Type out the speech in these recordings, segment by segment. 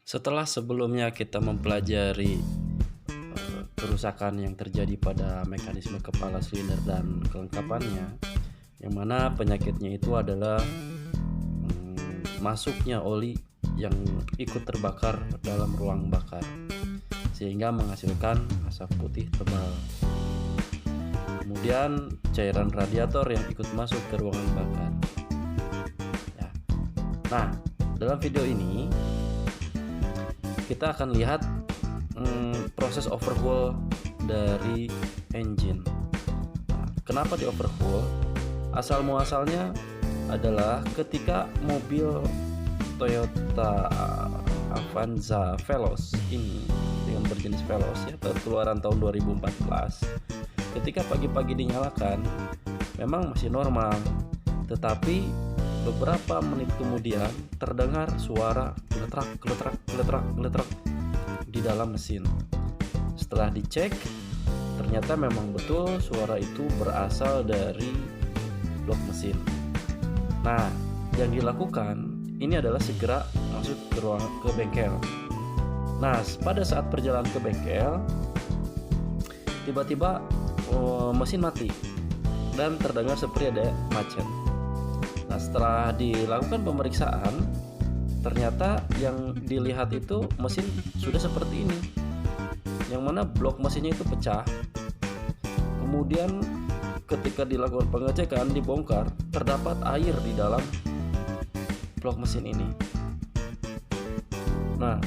Setelah sebelumnya kita mempelajari kerusakan yang terjadi pada mekanisme kepala silinder dan kelengkapannya, yang mana penyakitnya itu adalah masuknya oli yang ikut terbakar dalam ruang bakar sehingga menghasilkan asap putih tebal. Kemudian cairan radiator yang ikut masuk ke ruangan bakar. Ya. Nah, dalam video ini kita akan lihat proses overhaul dari engine. Nah, kenapa di overhaul? Asal muasalnya adalah ketika mobil Toyota Avanza Veloz ini dengan berjenis Veloz ya, keluaran tahun 2014, ketika pagi-pagi dinyalakan memang masih normal, tetapi beberapa menit kemudian terdengar suara geletak di dalam mesin. Setelah dicek, ternyata memang betul suara itu berasal dari blok mesin. Nah, yang dilakukan ini adalah segera masuk ke bengkel. Nah, pada saat perjalanan ke bengkel, tiba-tiba mesin mati dan terdengar seperti ada macet. Nah, setelah dilakukan pemeriksaan, ternyata yang dilihat itu mesin sudah seperti ini, yang mana blok mesinnya itu pecah. Kemudian ketika dilakukan pengecekan, dibongkar, terdapat air di dalam blok mesin ini. Nah,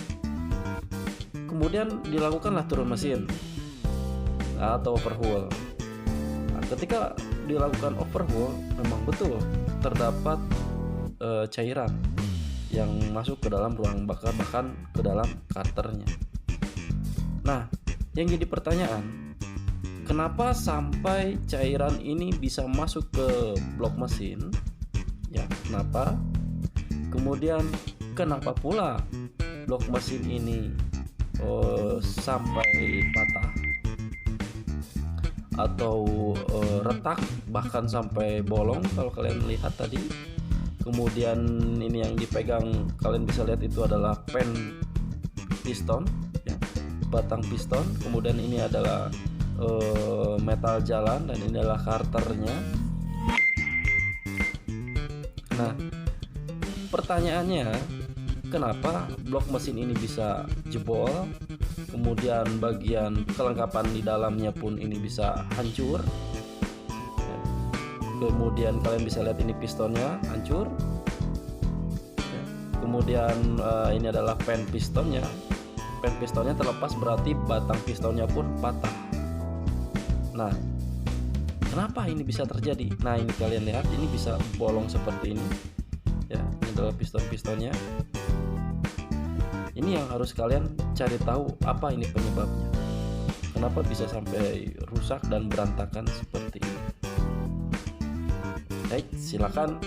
kemudian dilakukanlah turun mesin atau overhaul. Nah, ketika dilakukan overhaul, memang betul terdapat cairan yang masuk ke dalam ruang bakar, bahkan ke dalam karternya. Nah, yang jadi pertanyaan, kenapa sampai cairan ini bisa masuk ke blok mesin? Ya, kenapa? Kemudian kenapa pula blok mesin ini sampai patah atau retak, bahkan sampai bolong kalau kalian lihat tadi. Kemudian ini yang dipegang, kalian bisa lihat itu adalah pen piston ya, batang piston. Kemudian ini adalah metal jalan dan ini adalah karternya. Nah, pertanyaannya, kenapa blok mesin ini bisa jebol, kemudian bagian kelengkapan di dalamnya pun ini bisa hancur. Kemudian kalian bisa lihat ini pistonnya hancur. Kemudian ini adalah pen pistonnya. Pen pistonnya terlepas, berarti batang pistonnya pun patah. Nah, kenapa ini bisa terjadi? Nah, ini kalian lihat, ini bisa bolong seperti ini. Ya, ini adalah piston-pistonnya. Ini yang harus kalian cari tahu, apa ini penyebabnya. Kenapa bisa sampai rusak dan berantakan seperti ini? Baik, silakan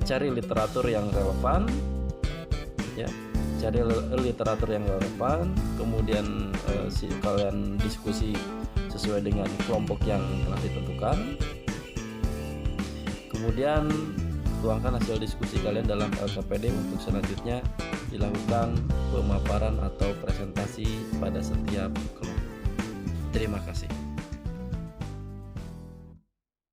cari literatur yang relevan, ya, cari literatur yang relevan. Kemudian kalian diskusi sesuai dengan kelompok yang telah ditentukan. Kemudian tuangkan hasil diskusi kalian dalam LKPD untuk selanjutnya dilakukan pemaparan atau presentasi pada setiap kelompok. Terima kasih.